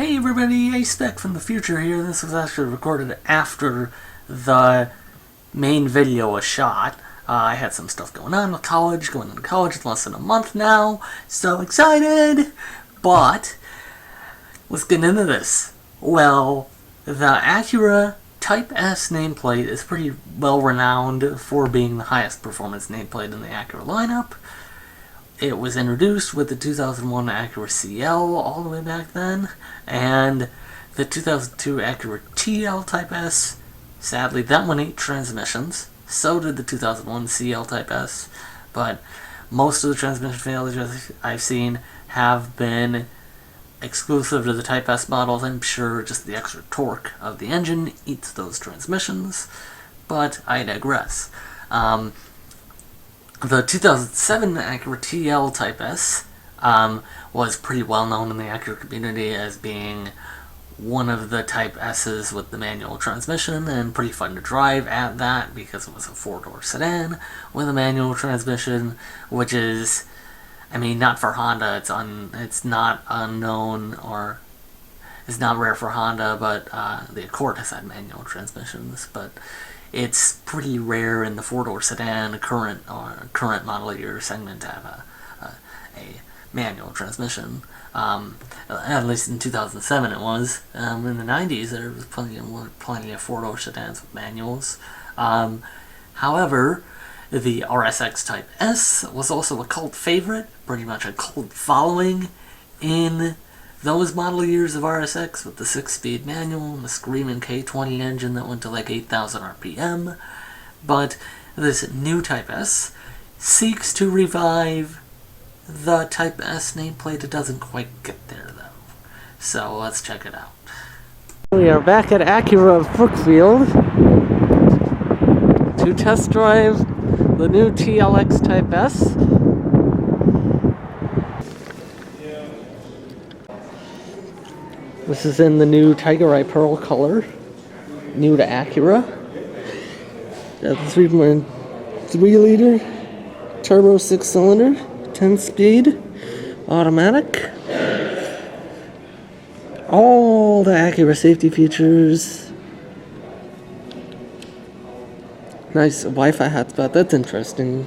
Hey everybody, A-Spec from the future here. This was actually recorded after the main video was shot. I had some stuff going on with college, going into college in less than a month now. So excited! But, let's get into this. Well, the Acura Type-S nameplate is pretty well renowned for being the highest performance nameplate in the Acura lineup. It was introduced with the 2001 Acura CL all the way back then, and the 2002 Acura TL Type-S. Sadly, that one ate transmissions. So did the 2001 CL Type-S, but most of the transmission failures I've seen have been exclusive to the Type-S models. I'm sure just the extra torque of the engine eats those transmissions, but I digress. The 2007 Acura TL Type-S was pretty well known in the Acura community as being one of the Type-S's with the manual transmission, and pretty fun to drive at that because it was a four-door sedan with a manual transmission, which is, I mean, not for Honda. It's not unknown, or it's not rare for Honda, but the Accord has had manual transmissions, but it's pretty rare in the four-door sedan current model year segment to have a manual transmission. At least in 2007 it was. In the 90s there was plenty of four-door sedans with manuals. However, the RSX Type-S was also a cult favorite, pretty much a cult following in those model years of RSX, with the 6-speed manual and the screaming K20 engine that went to like 8,000 RPM. But this new Type-S seeks to revive the Type-S nameplate. It doesn't quite get there though. So let's check it out. We are back at Acura of Brookfield to test drive the new TLX Type-S. This is in the new Tiger Eye Pearl color, new to Acura. Got the 3.3-liter turbo 6-cylinder, 10-speed, automatic. All the Acura safety features. Nice Wi-Fi hotspot. That's interesting.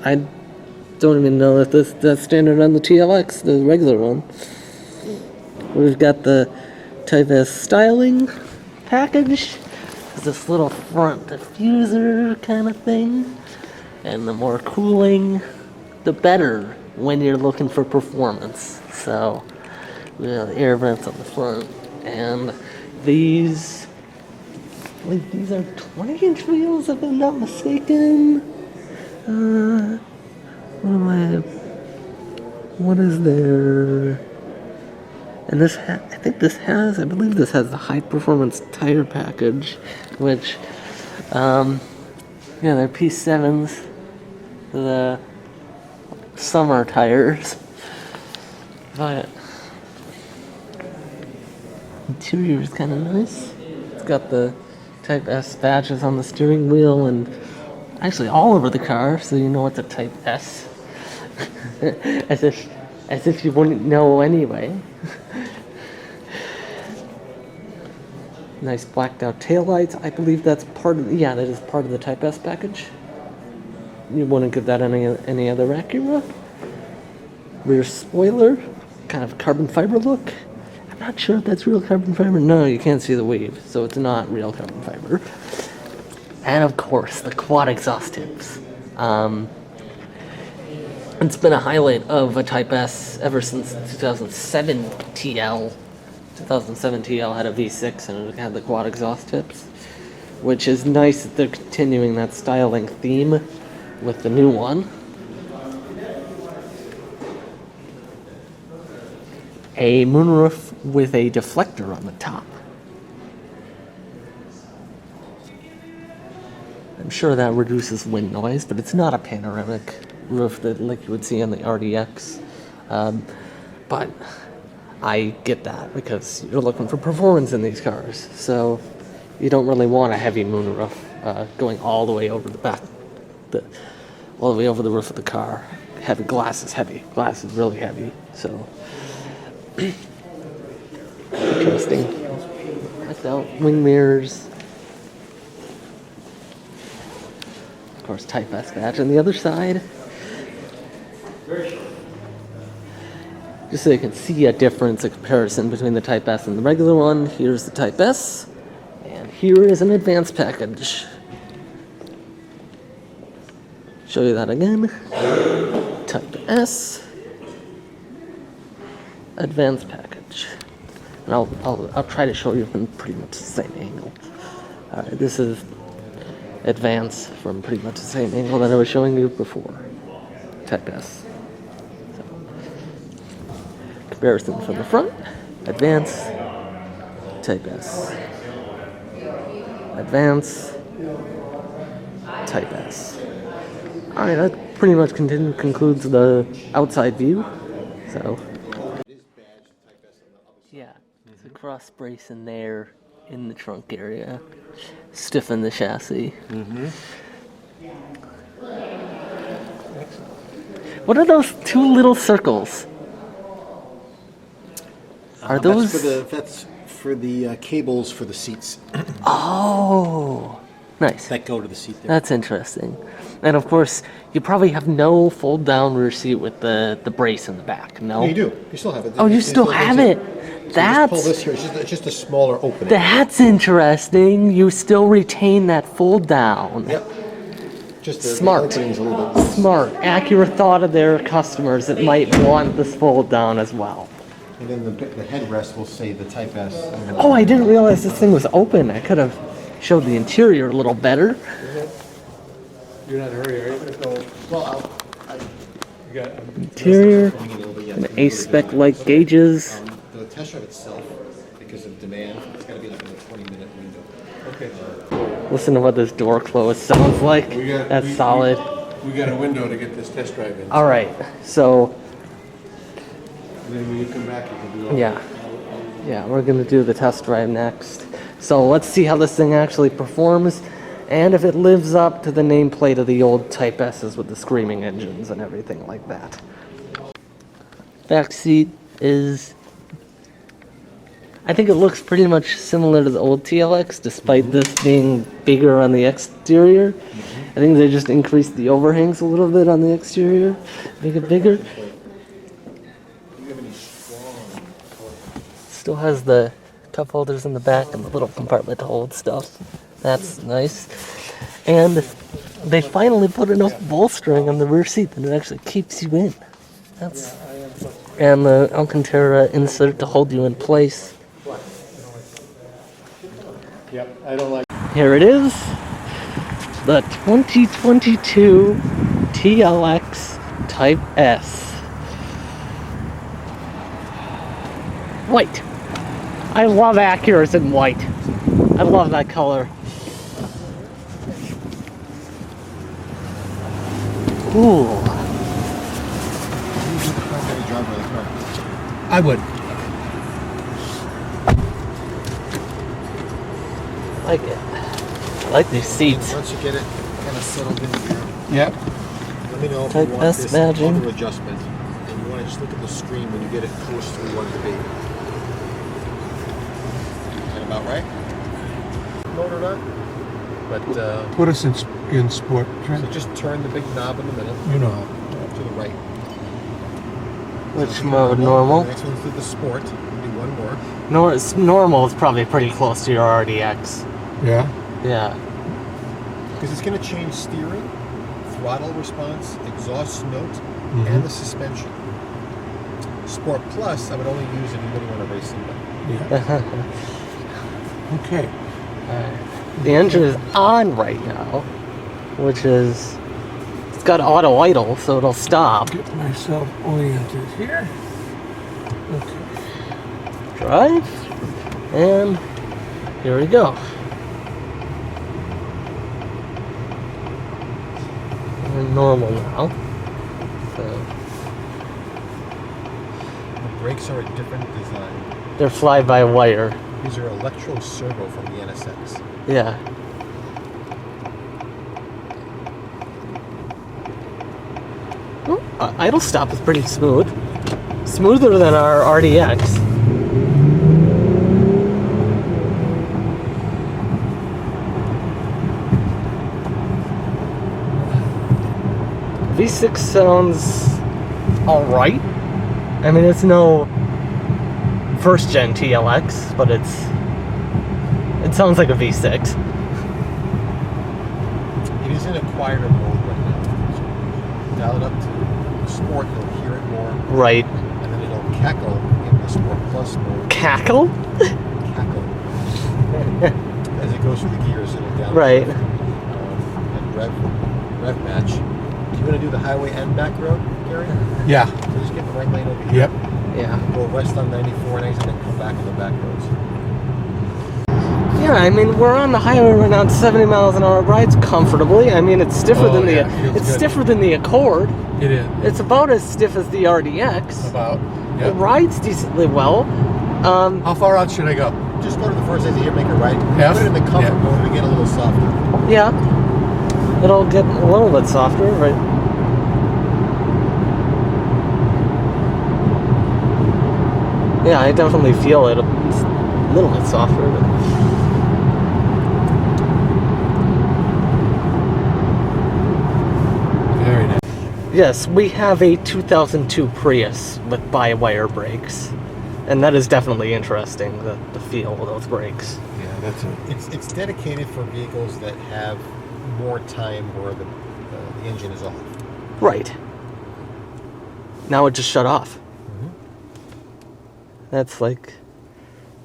I don't even know if that's standard on the TLX, the regular one. We've got the Type-S styling package. This little front diffuser kind of thing. And the more cooling, the better when you're looking for performance. So, we have air vents on the front. And these, I believe these are 20-inch wheels if I'm not mistaken. What is there? And this, I believe this has the high-performance tire package, which, yeah, they're P7s, the summer tires, but interior is kind of nice. It's got the Type-S badges on the steering wheel and actually all over the car, so you know it's a Type-S, as if you wouldn't know anyway. Nice blacked out taillights. I believe that's part of, that is part of the Type-S package. You wouldn't give that any other Acura. Rear spoiler, kind of carbon fiber look. I'm not sure if that's real carbon fiber. No, you can't see the weave, so it's not real carbon fiber. And of course, the quad exhaust tips. It's been a highlight of a Type-S ever since 2007 TL. 2007 TL had a V6 and it had the quad exhaust tips, which is nice that they're continuing that styling theme with the new one. A moonroof with a deflector on the top. I'm sure that reduces wind noise, but it's not a panoramic roof that like you would see on the RDX. But I get that because you're looking for performance in these cars, so you don't really want a heavy moonroof going all the way over the back, all the way over the roof of the car. Heavy glass is heavy. Glass is really heavy, so interesting. Checked out wing mirrors. Of course, Type-S badge on the other side. Just so you can see a difference, a comparison between the Type-S and the regular one. Here's the Type-S, and here is an advanced package. Show you that again. Type-S, advanced package. And I'll try to show you from pretty much the same angle. Alright, this is advance from pretty much the same angle that I was showing you before. Type-S. Comparison from the front, advance, Type-S. Advance, Type-S. Alright, that pretty much concludes the outside view. So, yeah, there's a cross brace in there in the trunk area. Stiffen the chassis. What are those two little circles? Are those? That's for the cables for the seats. Oh, nice. That go to the seat there. That's interesting. And of course, you probably have no fold-down rear seat with the brace in the back. No, No, you do. You still have it. Oh, you still have it. So That's just pull this here. It's just a smaller opening. that's interesting. You still retain that fold-down. Yep. Just the Smart. opening's a little bit. Smart, accurate thought of their customers that might want this fold-down as well. And then the headrest will say the Type-S. Oh, I didn't realize this thing was open. I could have showed the interior a little better. You're not in a hurry, are you? Well, You got Interior, and A-Spec light gauges. the test drive itself, because of demand, it's got to be like in a 20-minute window. okay. Listen to what this door close sounds like. That's solid. We got a window to get this test drive in. All right, so And then when you come back, you can do all yeah, we're gonna do the test drive next. So let's see how this thing actually performs, and if it lives up to the nameplate of the old Type-S's with the screaming engines and everything like that. Back seat is, I think it looks pretty much similar to the old TLX, despite this being bigger on the exterior. I think they just increased the overhangs a little bit on the exterior, make it bigger. Still has the cup holders in the back and the little compartment to hold stuff. That's nice. And they finally put enough bolstering on the rear seat that it actually keeps you in. That's, and the Alcantara insert to hold you in place. Yep, I don't like. Here it is, the 2022 TLX Type-S. White. I love Acuras in white. I love that color. Ooh. I would. Like it. I like these seats. Once you get it kind of settled in here, Yep. let me know if you want Type-S this badging. auto adjustment, and you want to just look at the screen when you get it close to where you want it to be. Is that about right? Motor nut. But Put us in sport. so just turn the big knob in the middle You know how. to the right. Which mode? Normal? The next one's the sport. We'll do one more. Normal is probably pretty close to your RDX. Yeah. Yeah. Because it's going to change steering, throttle response, exhaust note, Mm-hmm. and the suspension. Sport Plus, I would only use if you really want to race somebody. Yeah. Okay. The engine is on right now, which is, it's got auto idle, so it'll stop. Get myself oriented here. Okay. Drive, and here we go. We're normal now. So The brakes are a different design. they're fly-by-wire. These are electro servo from the NSX. Yeah. Oh, idle stop is pretty smooth. Smoother than our RDX. V6 sounds alright. I mean, it's no first gen TLX, but it sounds like a V6. It is in a quieter mode right now. So dial it up to Sport, you'll hear it more. Right. And then it'll cackle in the Sport Plus mode. Cackle? Cackle. As it goes through the gears, it'll down. Right. And rev match. Do you want to do the highway and back road, Gary? Yeah. So just get the right lane over here. Yep. Yeah. Go west on 94 and exit and come back on the back roads. Yeah, I mean, we're on the highway right now at 70 miles an hour. It rides comfortably. I mean, it's stiffer than it feels good. stiffer than the Accord. It is. It's about as stiff as the RDX. About. It Yep. rides decently well. How far out should I go? Just go to the first exit here, make a right. F? Put it in the comfort mode to get a little softer. Yeah. It'll get a little bit softer, right? Yeah, I definitely feel it. It's a little bit softer. But... Very nice. Yes, we have a 2002 Prius with by-wire brakes. And that is definitely interesting, the feel of those brakes. Yeah, that's it. It's dedicated for vehicles that have more time where the engine is off. Right. Now it just shut off. That's like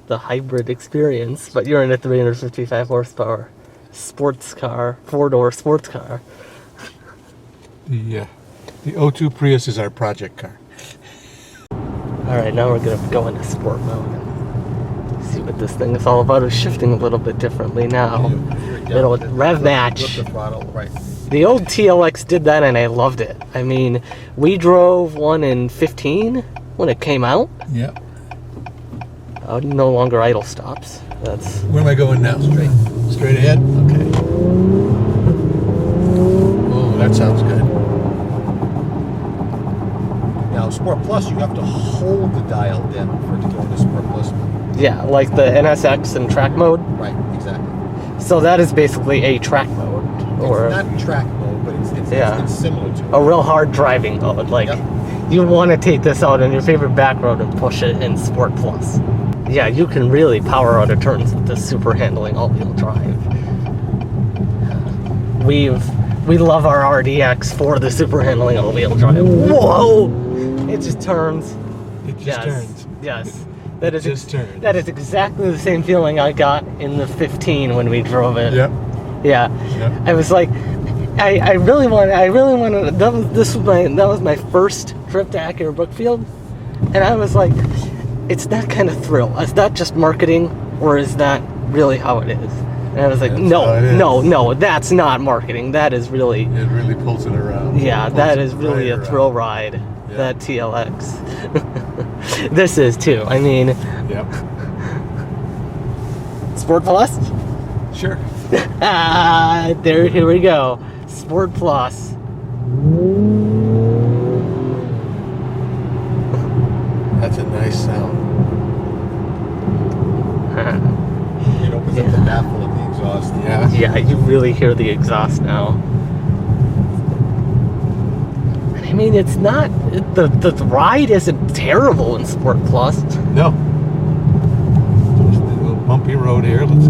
the hybrid experience, but you're in a 355 horsepower sports car, four-door sports car. The 02 Prius is our project car. Alright, now we're gonna go into sport mode and see what this thing is all about. It's shifting a little bit differently now. It'll rev match. Flip the throttle, right. The old TLX did that and I loved it. I mean, we drove one in 15 when it came out. Yep. No longer idle stops. That's Where am I going now? Straight. Straight ahead? Okay. Oh, that sounds good. Now, Sport Plus, you have to hold the dial down for it to go into Sport Plus mode. yeah, like the NSX and track mode. Right, exactly. So that is basically a track mode, or It's not track mode, but it's Yeah. it's similar to it. a real hard driving mode. Like Yep. you want to take this out on your favorite back road and push it in Sport Plus. Yeah, you can really power out of turns with this super handling all-wheel drive. We love our RDX for the super handling all-wheel drive. Whoa! It just turns. It just turns. Yes. That is just turns. That is exactly the same feeling I got in the 15 when we drove it. Yep. Yeah. Yep. I was like, I really wanted. That was my first trip to Acura Brookfield, and I was like, it's that kind of thrill. Is that just marketing, or is that really how it is? And I was like, That's no, how it is. no, that's not marketing. That is really, It really pulls it around. yeah, It pulls that it is really right a thrill around. ride. Yeah. That TLX. This is too. I mean, Yep. Sport Plus. Sure. Here we go. Sport Plus. That's a nice sound. It opens up the baffle of the exhaust. Yeah. Yeah, you really hear the exhaust now. I mean, it's not the ride isn't terrible in Sport Plus. No. Just a little bumpy road here. Let's.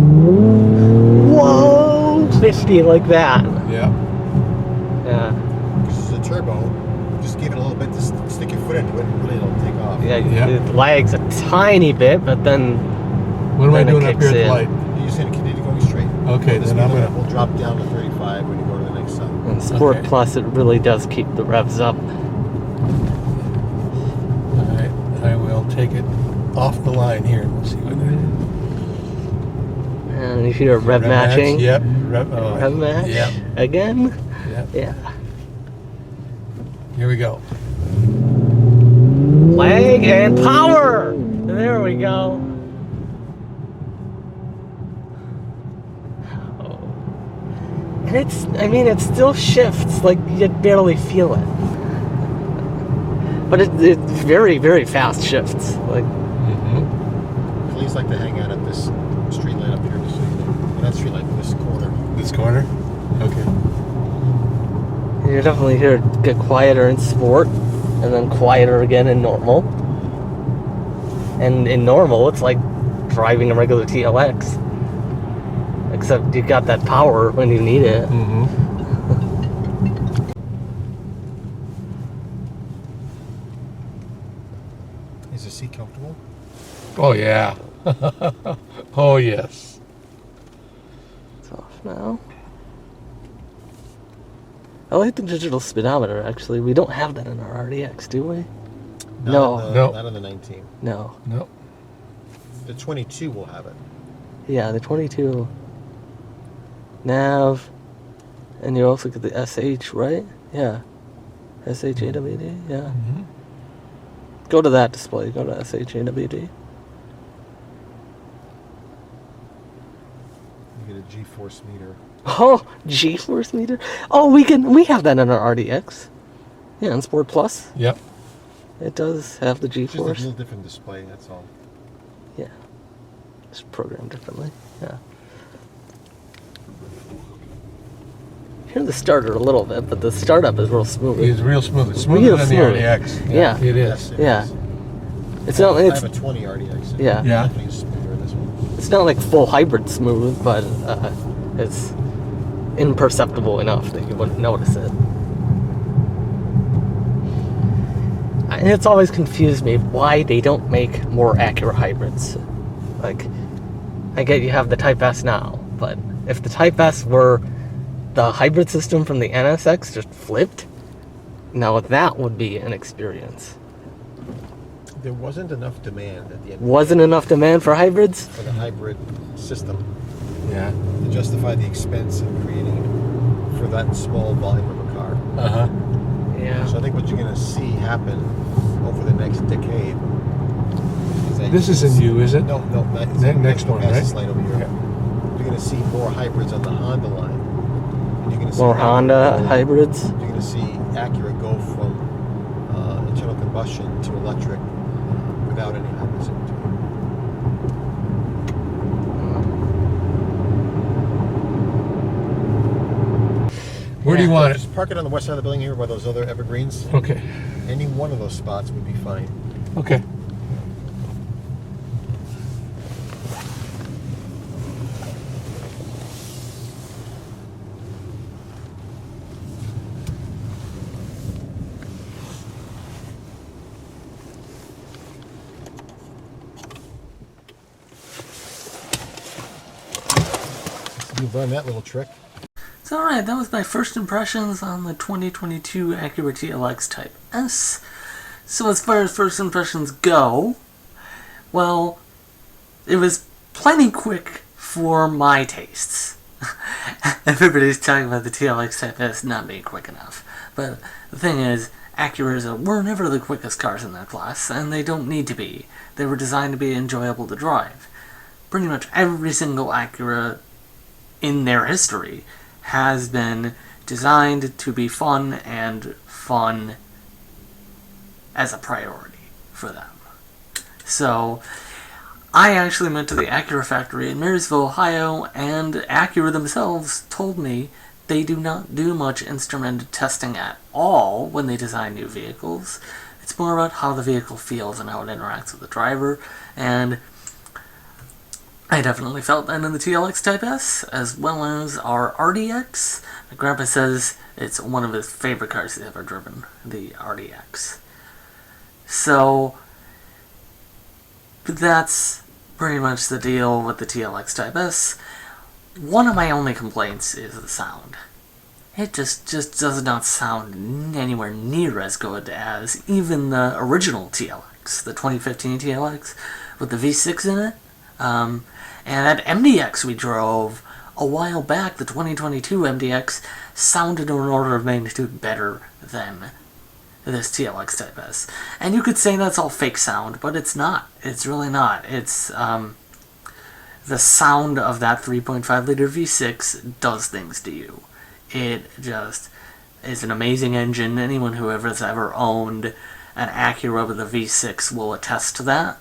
Whoa, 50 like that. Yeah. Yeah, This is a turbo. Just give it a little bit to stick your foot into it and really it'll take off. yeah, Yeah. it lags a tiny bit, but then What am I Then it doing up kicks here at the in. light? You're just going to continue going straight. Okay, This then I'm speed limit gonna. will drop down to 35 when you go to the next side. in Sport Okay. Plus, it really does keep the revs up. Alright, I will take it off the line here and we'll see what it is. And you hear rev matching. Yep. Rev match. Yep. Again. Yep. Yeah. Here we go. Lag and power. There we go. And it still shifts, like you barely feel it. But it's very, very fast shifts. Like, Mm-hmm. Please like to hang out at this street light up here, just so you know. Well, not street light, this corner. This corner? Okay. You definitely hear it get quieter in sport, and then quieter again in normal. And in normal, it's like driving a regular TLX. Except you got that power when you need it. Mm-hmm. Is the seat comfortable? Oh, yeah. Oh, yes. It's off now. I like the digital speedometer, actually. We don't have that in our RDX, do we? No. Not on the 19. No. No. The 22 will have it. Yeah, the 22 nav, and you also get the SH, right? Yeah. SHAWD, yeah. Mm-hmm. Go to that display, go to SHAWD. You get a G-force meter. Oh, G-force meter? Oh, we have that in our RDX. Yeah, in Sport Plus. Yep. It does have the It's just a G-force. little different display, that's all. Yeah. It's programmed differently. Yeah. Hear the starter a little bit, but the startup is real smooth. It's real smooth. It's smoother Real than smooth. the RDX. Yeah. It Yes, is. it Yeah. is. It's not. I It's have a 20 RDX. And Yeah. Yeah. Definitely smoother than this one. it's not like full hybrid smooth, but it's imperceptible enough that you wouldn't notice it. And it's always confused me why they don't make more accurate hybrids. Like, I get you have the Type-S now, but if the Type-S were the hybrid system from the NSX just flipped, now that would be an experience. There wasn't enough demand at the end Wasn't enough demand for hybrids? for the hybrid system Yeah. to justify the expense of creating it for that small volume of a car. Uh-huh. Yeah. So I think what you're going to see happen over the next decade is that This you're isn't gonna you, is it? No, that's Next one, past right? this light over here. Yeah. You're going to see more hybrids on the Honda line. And you're going to see More Acura Honda go- hybrids? You're going to see Acura go from internal combustion to electric without any hybrids in between. Where do you want it? Just park it on the west side of the building here by those other evergreens. Okay. Any one of those spots would be fine. Okay. You've learned that little trick. So alright, that was my first impressions on the 2022 Acura TLX Type-S. So as far as first impressions go, well, it was plenty quick for my tastes. Everybody's talking about the TLX Type-S not being quick enough. But the thing is, Acuras were never the quickest cars in their class, and they don't need to be. They were designed to be enjoyable to drive. Pretty much every single Acura in their history has been designed to be fun, and fun as a priority for them. So, I actually went to the Acura factory in Marysville, Ohio, and Acura themselves told me they do not do much instrument testing at all when they design new vehicles. It's more about how the vehicle feels and how it interacts with the driver, and I definitely felt that in the TLX Type-S, as well as our RDX. My grandpa says it's one of his favorite cars he's ever driven, the RDX. So, that's pretty much the deal with the TLX Type-S. One of my only complaints is the sound. It just does not sound anywhere near as good as even the original TLX, the 2015 TLX, with the V6 in it. And that MDX we drove a while back, the 2022 MDX, sounded an order of magnitude better than this TLX Type-S. And you could say that's all fake sound, but it's not. It's really not. It's, the sound of that 3.5-liter V6 does things to you. It just is an amazing engine. Anyone who has ever owned an Acura with a V6 will attest to that.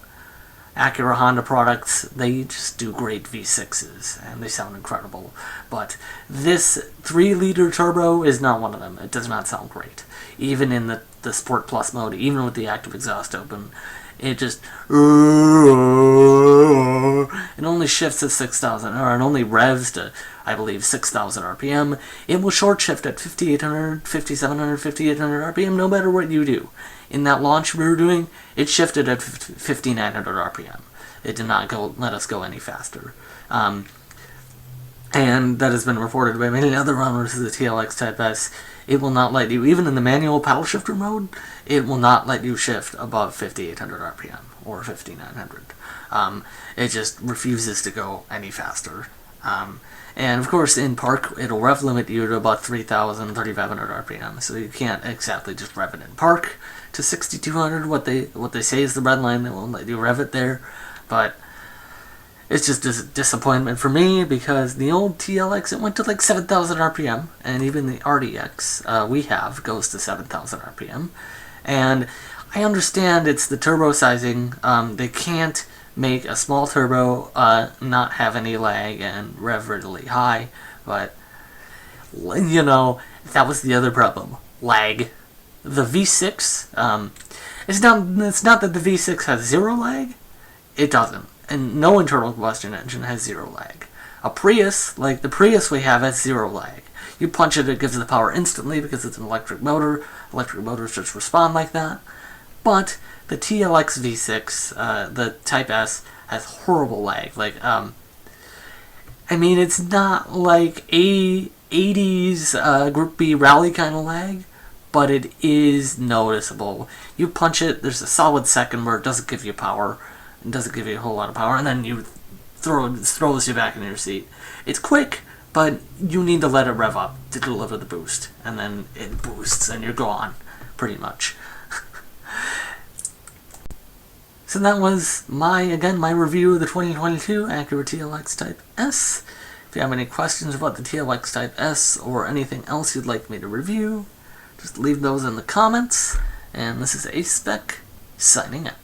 Acura Honda products, they just do great V6s, and they sound incredible. But this 3-liter turbo is not one of them. It does not sound great. Even in the Sport Plus mode, even with the active exhaust open, it just... It only shifts at 6,000, or it only revs to, I believe, 6,000 RPM. It will short shift at 5,800, 5,700, 5,800 RPM, no matter what you do. In that launch we were doing, it shifted at 5,900 RPM. It did not let us go any faster. And that has been reported by many other owners of the TLX Type-S. It will not let you, even in the manual paddle shifter mode, it will not let you shift above 5,800 RPM or 5,900. It just refuses to go any faster. And of course, in park, it'll rev limit you to about 3,000, 3,500 RPM, so you can't exactly just rev it in park to 6,200. What they say is the red line. They won't let you rev it there, but it's just a disappointment for me, because the old TLX, it went to like 7,000 RPM, and even the RDX we have goes to 7,000 RPM. And I understand it's the turbo sizing. They can't make a small turbo not have any lag and rev really high, but you know, that was the other problem. Lag. The V6, it's not that the V6 has zero lag. It doesn't. And no internal combustion engine has zero lag. A Prius, like the Prius we have, has zero lag. You punch it, it gives the power instantly because it's an electric motor. Electric motors just respond like that. But the TLX V6, the Type-S, has horrible lag. Like, I mean, it's not like 80s Group B rally kind of lag, but it is noticeable. You punch it, there's a solid second where it doesn't give you power. It doesn't give you a whole lot of power, and then it throws you back in your seat. It's quick, but you need to let it rev up to deliver the boost, and then it boosts and you're gone, pretty much. So that was my review of the 2022 Acura TLX Type-S. If you have any questions about the TLX Type-S or anything else you'd like me to review, just leave those in the comments. And this is A-Spec, signing out.